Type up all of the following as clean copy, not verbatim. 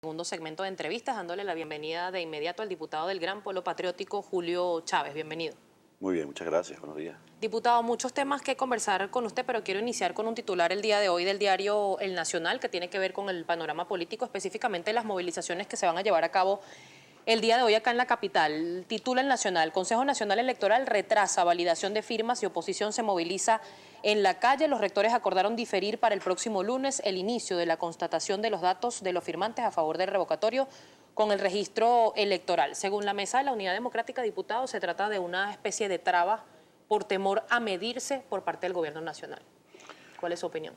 Segundo segmento de entrevistas, dándole la bienvenida de inmediato al diputado del Gran Polo Patriótico, Julio Chávez. Bienvenido. Muy bien, muchas gracias. Buenos días. Diputado, muchos temas que conversar con usted, pero quiero iniciar con un titular el día de hoy del diario El Nacional, que tiene que ver con el panorama político, específicamente las movilizaciones que se van a llevar a cabo el día de hoy acá en la capital. Titula El Nacional: Consejo Nacional Electoral retrasa validación de firmas y oposición se moviliza en la calle. Los rectores acordaron diferir para el próximo lunes el inicio de la constatación de los datos de los firmantes a favor del revocatorio con el registro electoral. Según la Mesa de la Unidad Democrática, diputado, se trata de una especie de traba por temor a medirse por parte del gobierno nacional. ¿Cuál es su opinión?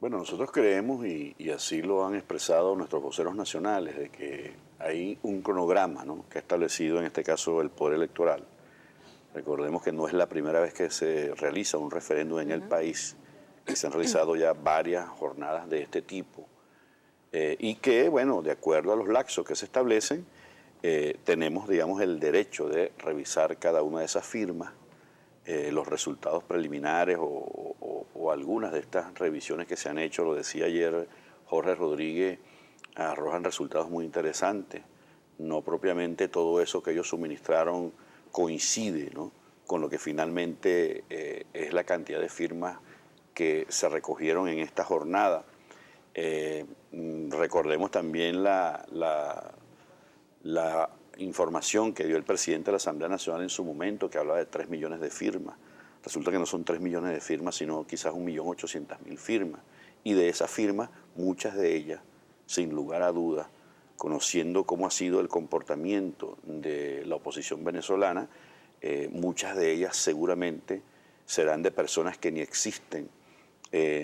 Bueno, nosotros creemos, y así lo han expresado nuestros voceros nacionales, de que hay un cronograma, ¿no?, que ha establecido en este caso el Poder Electoral. Recordemos que no es la primera vez que se realiza un referéndum en el país, que se han realizado ya varias jornadas de este tipo, y que, bueno, de acuerdo a los lapsos que se establecen, tenemos, digamos, el derecho de revisar cada una de esas firmas, los resultados preliminares o algunas de estas revisiones que se han hecho, lo decía ayer Jorge Rodríguez, arrojan resultados muy interesantes. No propiamente todo eso que ellos suministraron coincide, ¿no?, con lo que finalmente es la cantidad de firmas que se recogieron en esta jornada. Recordemos también la información que dio el presidente de la Asamblea Nacional en su momento, que hablaba de 3 millones de firmas. Resulta que no son 3 millones de firmas, sino quizás 1.800.000 firmas. Y de esas firmas, muchas de ellas, sin lugar a dudas, conociendo cómo ha sido el comportamiento de la oposición venezolana, muchas de ellas seguramente serán de personas que ni existen,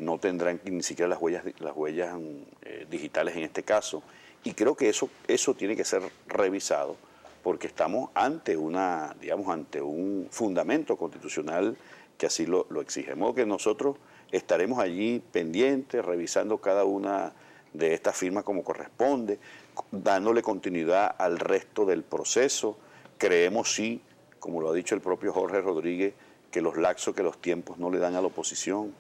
no tendrán ni siquiera las huellas digitales en este caso. Y creo que eso tiene que ser revisado, porque estamos ante ante un fundamento constitucional que así lo exige. De modo que nosotros estaremos allí pendientes, revisando cada una de estas firmas como corresponde, dándole continuidad al resto del proceso. Creemos, sí, como lo ha dicho el propio Jorge Rodríguez, que los lapsos, que los tiempos no le dan a la oposición.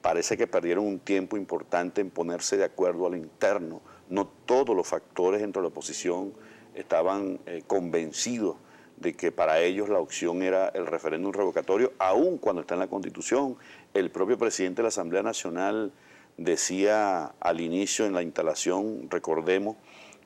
Parece que perdieron un tiempo importante en ponerse de acuerdo a lo interno. No todos los factores dentro de la oposición estaban convencidos de que para ellos la opción era el referéndum revocatorio, aun cuando está en la Constitución. El propio presidente de la Asamblea Nacional decía al inicio en la instalación, recordemos,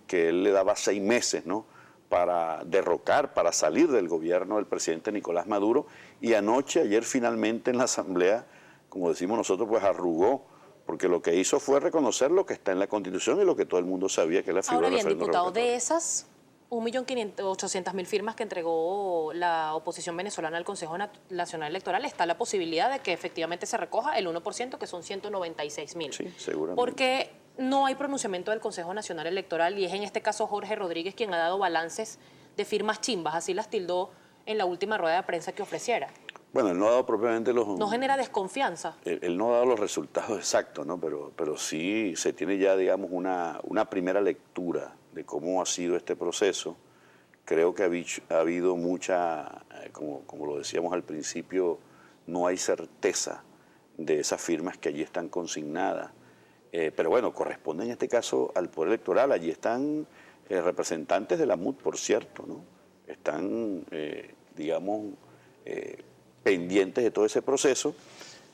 que él le daba 6 meses, ¿no?, para derrocar, para salir del gobierno del presidente Nicolás Maduro, y ayer finalmente en la Asamblea, como decimos nosotros, pues arrugó, porque lo que hizo fue reconocer lo que está en la Constitución y lo que todo el mundo sabía, que es la figura Ahora del bien, referéndum diputado, revocatorio. de esas 1.800.000 firmas que entregó la oposición venezolana al Consejo Nacional Electoral, está la posibilidad de que efectivamente se recoja el 1%, que son 196.000. Sí, seguramente. Porque no hay pronunciamiento del Consejo Nacional Electoral y es en este caso Jorge Rodríguez quien ha dado balances de firmas chimbas, así las tildó en la última rueda de prensa que ofreciera. Bueno, él no ha dado propiamente los... ¿No genera desconfianza? Él no ha dado los resultados exactos, ¿no? Pero sí se tiene ya, digamos, una primera lectura de cómo ha sido este proceso. Creo que ha habido mucha, como lo decíamos al principio, no hay certeza de esas firmas que allí están consignadas. Pero bueno, corresponde en este caso al Poder Electoral. Allí están representantes de la MUD, por cierto, ¿no? Están, digamos, pendientes de todo ese proceso.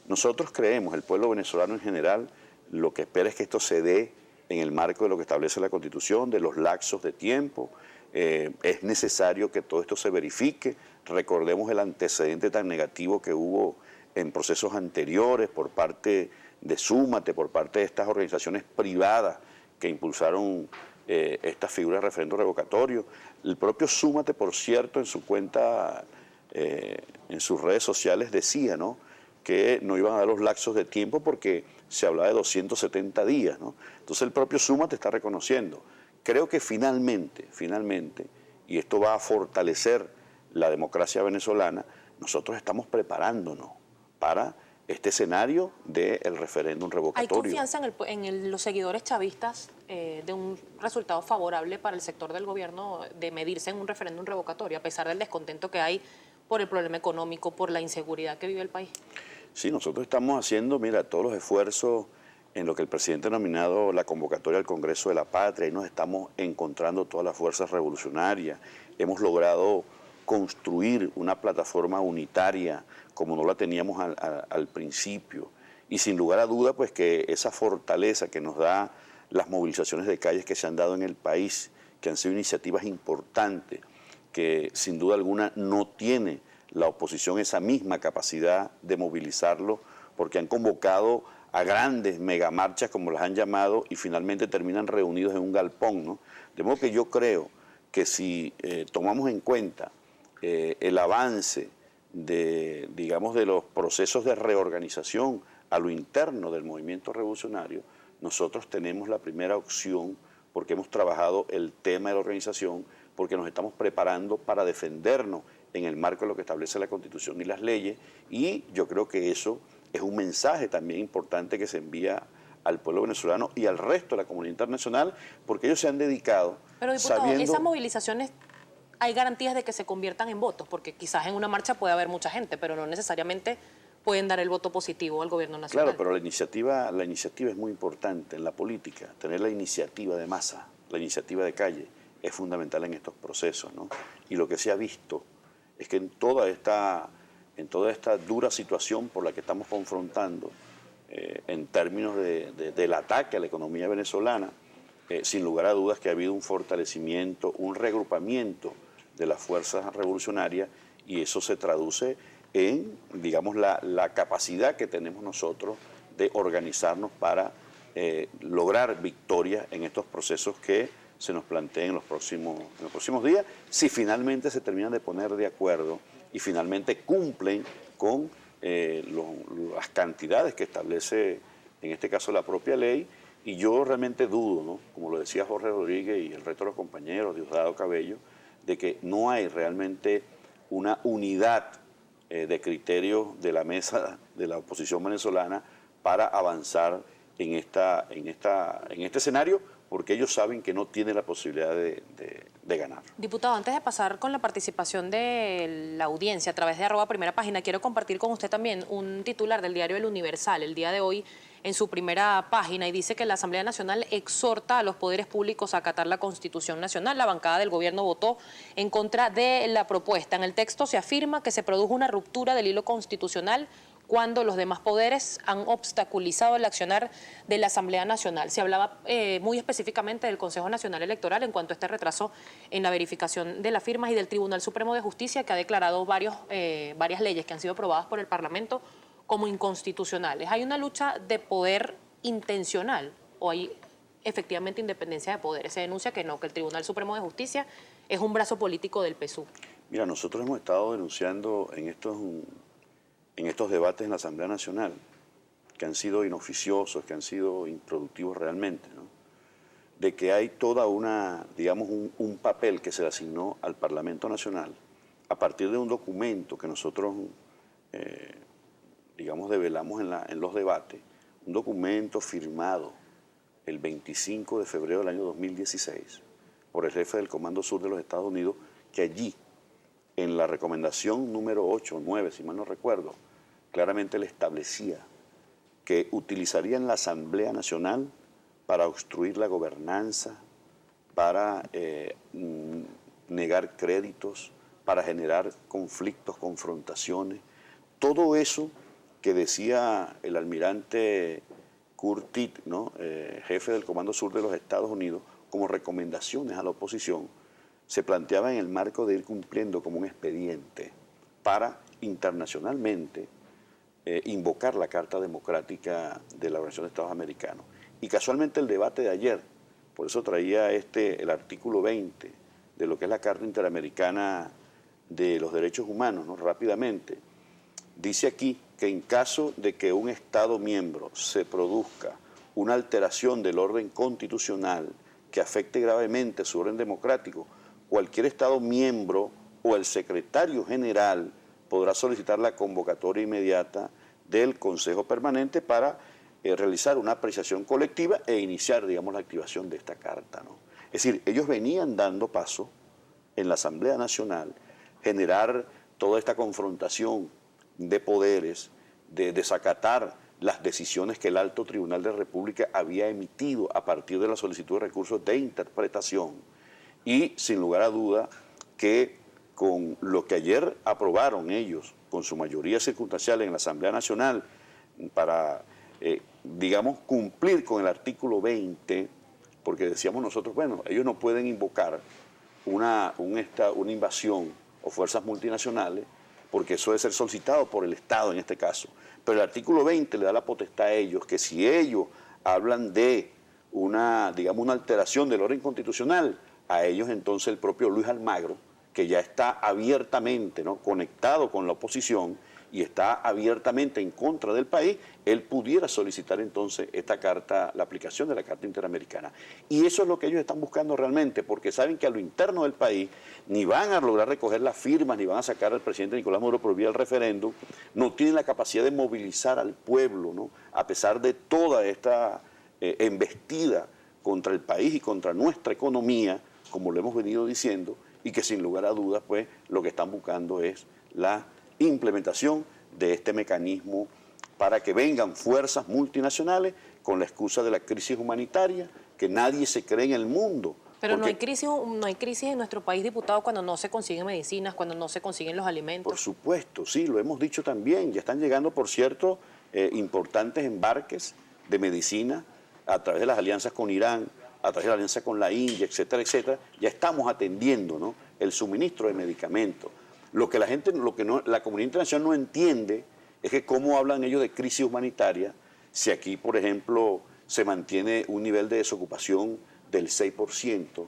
Nosotros creemos, el pueblo venezolano en general, lo que espera es que esto se dé en el marco de lo que establece la Constitución, de los lapsos de tiempo. Es necesario que todo esto se verifique. Recordemos el antecedente tan negativo que hubo en procesos anteriores por parte de Súmate, por parte de estas organizaciones privadas que impulsaron estas figuras de referéndum revocatorio. El propio Súmate, por cierto, en su cuenta, en sus redes sociales decía, ¿no?, que no iban a dar los lapsos de tiempo porque se hablaba de 270 días, ¿no? Entonces el propio Súmate está reconociendo. Creo que finalmente, y esto va a fortalecer la democracia venezolana, nosotros estamos preparándonos para este escenario del referéndum revocatorio. ¿Hay confianza en los seguidores chavistas de un resultado favorable para el sector del gobierno de medirse en un referéndum revocatorio, a pesar del descontento que hay por el problema económico, por la inseguridad que vive el país? Sí, nosotros estamos haciendo, mira, todos los esfuerzos en lo que el presidente ha nominado la convocatoria al Congreso de la Patria. Ahí nos estamos encontrando todas las fuerzas revolucionarias. Hemos logrado construir una plataforma unitaria como no la teníamos al principio. Y sin lugar a duda, pues que esa fortaleza que nos da las movilizaciones de calles que se han dado en el país, que han sido iniciativas importantes, que sin duda alguna no tiene la oposición esa misma capacidad de movilizarlo, porque han convocado a grandes megamarchas, como las han llamado, y finalmente terminan reunidos en un galpón, ¿no? De modo que yo creo que si tomamos en cuenta el avance de, digamos, de los procesos de reorganización a lo interno del movimiento revolucionario, nosotros tenemos la primera opción porque hemos trabajado el tema de la organización, porque nos estamos preparando para defendernos en el marco de lo que establece la Constitución y las leyes, y yo creo que eso es un mensaje también importante que se envía al pueblo venezolano y al resto de la comunidad internacional, porque ellos se han dedicado. Pero, diputado, esas movilizaciones, ¿hay garantías de que se conviertan en votos? Porque quizás en una marcha puede haber mucha gente, pero no necesariamente pueden dar el voto positivo al gobierno nacional. Claro, pero la iniciativa es muy importante en la política. Tener la iniciativa de masa, la iniciativa de calle, es fundamental en estos procesos, ¿no? Y lo que se ha visto es que en toda esta dura situación por la que estamos confrontando, en términos del ataque a la economía venezolana, sin lugar a dudas que ha habido un fortalecimiento, un reagrupamiento de las fuerzas revolucionarias, y eso se traduce en, digamos, la capacidad que tenemos nosotros de organizarnos para lograr victorias en estos procesos que se nos planteen en los próximos días, si finalmente se terminan de poner de acuerdo y finalmente cumplen con las cantidades que establece, en este caso, la propia ley. Y yo realmente dudo, ¿no?, como lo decía Jorge Rodríguez y el resto de los compañeros, Diosdado Cabello, de que no hay realmente una unidad de criterios de la mesa de la oposición venezolana para avanzar en este escenario, porque ellos saben que no tienen la posibilidad de ganar. Diputado, antes de pasar con la participación de la audiencia a través de @primerapágina, quiero compartir con usted también un titular del diario El Universal el día de hoy en su primera página, y dice que la Asamblea Nacional exhorta a los poderes públicos a acatar la Constitución Nacional. La bancada del gobierno votó en contra de la propuesta. En el texto se afirma que se produjo una ruptura del hilo constitucional cuando los demás poderes han obstaculizado el accionar de la Asamblea Nacional. Se hablaba muy específicamente del Consejo Nacional Electoral en cuanto a este retraso en la verificación de las firmas, y del Tribunal Supremo de Justicia, que ha declarado varias leyes que han sido aprobadas por el Parlamento como inconstitucionales. ¿Hay una lucha de poder intencional o hay efectivamente independencia de poderes? Se denuncia que no, que el Tribunal Supremo de Justicia es un brazo político del PSUV. Mira, nosotros hemos estado denunciando en estos debates en la Asamblea Nacional, que han sido inoficiosos, que han sido improductivos realmente, ¿no?, de que hay toda una, digamos, un papel que se le asignó al Parlamento Nacional a partir de un documento que nosotros, digamos, develamos en los debates, un documento firmado el 25 de febrero del año 2016 por el jefe del Comando Sur de los Estados Unidos, que allí, en la recomendación número 8 o 9, si mal no recuerdo, claramente le establecía que utilizarían la Asamblea Nacional para obstruir la gobernanza, para negar créditos, para generar conflictos, confrontaciones. Todo eso que decía el almirante Curtit, ¿no?, jefe del Comando Sur de los Estados Unidos, como recomendaciones a la oposición, se planteaba en el marco de ir cumpliendo como un expediente para internacionalmente invocar la Carta Democrática de la Organización de Estados Americanos. Y casualmente el debate de ayer, por eso traía el artículo 20 de lo que es la Carta Interamericana de los Derechos Humanos, ¿no?, rápidamente, dice aquí que en caso de que un Estado miembro se produzca una alteración del orden constitucional que afecte gravemente su orden democrático, cualquier Estado miembro o el secretario general podrá solicitar la convocatoria inmediata del Consejo Permanente para realizar una apreciación colectiva e iniciar, digamos, la activación de esta carta, ¿no? Es decir, ellos venían dando paso en la Asamblea Nacional, generar toda esta confrontación de poderes, de desacatar las decisiones que el Alto Tribunal de la República había emitido a partir de la solicitud de recursos de interpretación. Y sin lugar a duda que con lo que ayer aprobaron ellos, con su mayoría circunstancial en la Asamblea Nacional, para, digamos, cumplir con el artículo 20, porque decíamos nosotros, bueno, ellos no pueden invocar una invasión o fuerzas multinacionales, porque eso debe ser solicitado por el Estado en este caso. Pero el artículo 20 le da la potestad a ellos que si ellos hablan de digamos, una alteración del orden constitucional, a ellos entonces el propio Luis Almagro, que ya está abiertamente, ¿no?, conectado con la oposición y está abiertamente en contra del país, él pudiera solicitar entonces esta carta, la aplicación de la Carta Interamericana. Y eso es lo que ellos están buscando realmente, porque saben que a lo interno del país ni van a lograr recoger las firmas, ni van a sacar al presidente Nicolás Maduro por vía del referéndum, no tienen la capacidad de movilizar al pueblo, ¿no?, a pesar de toda esta embestida contra el país y contra nuestra economía, como lo hemos venido diciendo, y que sin lugar a dudas, pues, lo que están buscando es la implementación de este mecanismo para que vengan fuerzas multinacionales con la excusa de la crisis humanitaria, que nadie se cree en el mundo. Pero no hay crisis en nuestro país, diputado, cuando no se consiguen medicinas, cuando no se consiguen los alimentos. Por supuesto, sí, lo hemos dicho también. Ya están llegando, por cierto, importantes embarques de medicina a través de las alianzas con Irán, a través de la alianza con la India, etcétera, etcétera. Ya estamos atendiendo, ¿no?, el suministro de medicamentos. Lo que la comunidad internacional no entiende es que cómo hablan ellos de crisis humanitaria si aquí, por ejemplo, se mantiene un nivel de desocupación del 6%,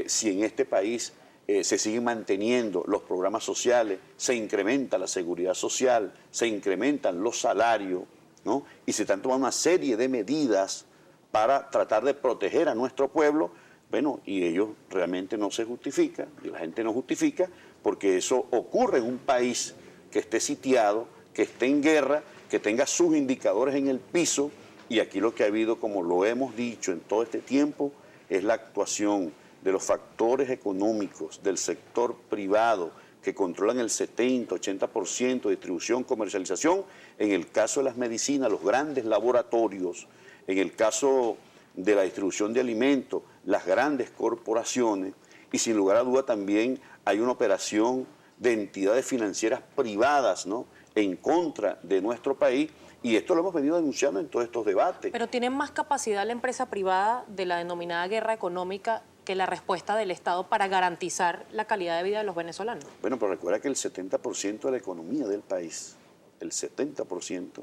si en este país se siguen manteniendo los programas sociales, se incrementa la seguridad social, se incrementan los salarios, ¿no?, y se están tomando una serie de medidas para tratar de proteger a nuestro pueblo. Bueno, y ellos realmente no se justifican, y la gente no justifica, porque eso ocurre en un país que esté sitiado, que esté en guerra, que tenga sus indicadores en el piso, y aquí lo que ha habido, como lo hemos dicho en todo este tiempo, es la actuación de los factores económicos del sector privado que controlan el 70-80% de distribución, comercialización, en el caso de las medicinas, los grandes laboratorios, en el caso de la distribución de alimentos, las grandes corporaciones, y sin lugar a duda también hay una operación de entidades financieras privadas, ¿no?, en contra de nuestro país, y esto lo hemos venido denunciando en todos estos debates. Pero ¿tiene más capacidad la empresa privada de la denominada guerra económica que la respuesta del Estado para garantizar la calidad de vida de los venezolanos? Bueno, pero recuerda que el 70% de la economía del país, el 70%,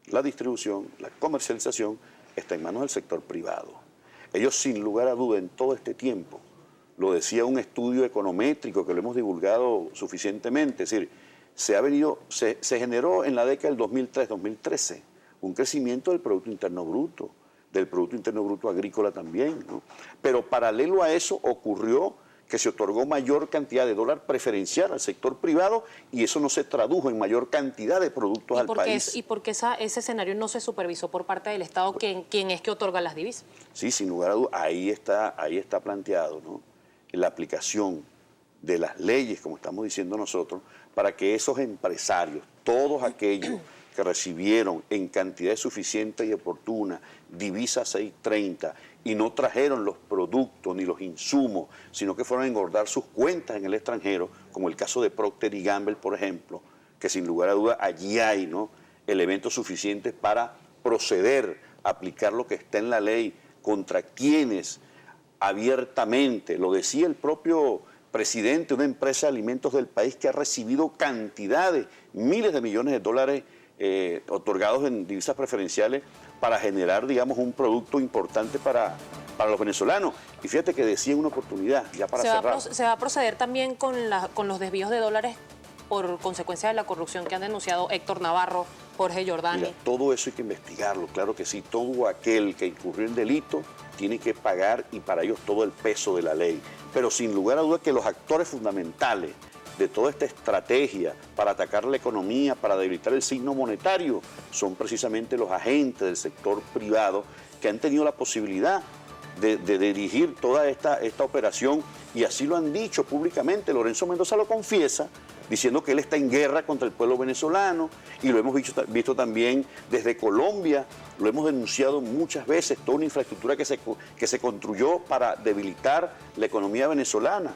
la distribución, la comercialización, está en manos del sector privado. Ellos, sin lugar a duda, en todo este tiempo, lo decía un estudio econométrico que lo hemos divulgado suficientemente, es decir, se generó en la década del 2003-2013 un crecimiento del Producto Interno Bruto, del Producto Interno Bruto agrícola también, ¿no? Pero paralelo a eso ocurrió que se otorgó mayor cantidad de dólar preferencial al sector privado y eso no se tradujo en mayor cantidad de productos al país. ¿Y por qué ese escenario no se supervisó por parte del Estado? ¿Quién es que otorga las divisas? Sí, sin lugar a dudas, ahí está planteado, ¿no?, la aplicación de las leyes, como estamos diciendo nosotros, para que esos empresarios, todos aquellos que recibieron en cantidad suficiente y oportuna divisa 630 y no trajeron los productos ni los insumos, sino que fueron a engordar sus cuentas en el extranjero, como el caso de Procter y Gamble, por ejemplo, que sin lugar a dudas allí hay, ¿no?, elementos suficientes para proceder a aplicar lo que está en la ley contra quienes abiertamente, lo decía el propio presidente de una empresa de alimentos del país que ha recibido cantidades, miles de millones de dólares otorgados en divisas preferenciales para generar, digamos, un producto importante para los venezolanos. Y fíjate que decía en una oportunidad, ya para cerrar. ¿Se va a proceder también con los desvíos de dólares por consecuencia de la corrupción que han denunciado Héctor Navarro, Jorge Jordani? Mira, todo eso hay que investigarlo, claro que sí. Todo aquel que incurrió en delito tiene que pagar y para ellos todo el peso de la ley. Pero sin lugar a dudas que los actores fundamentales de toda esta estrategia para atacar la economía, para debilitar el signo monetario, son precisamente los agentes del sector privado que han tenido la posibilidad de dirigir toda esta operación y así lo han dicho públicamente. Lorenzo Mendoza lo confiesa diciendo que él está en guerra contra el pueblo venezolano, y lo hemos visto también desde Colombia, lo hemos denunciado muchas veces, toda una infraestructura que se construyó para debilitar la economía venezolana.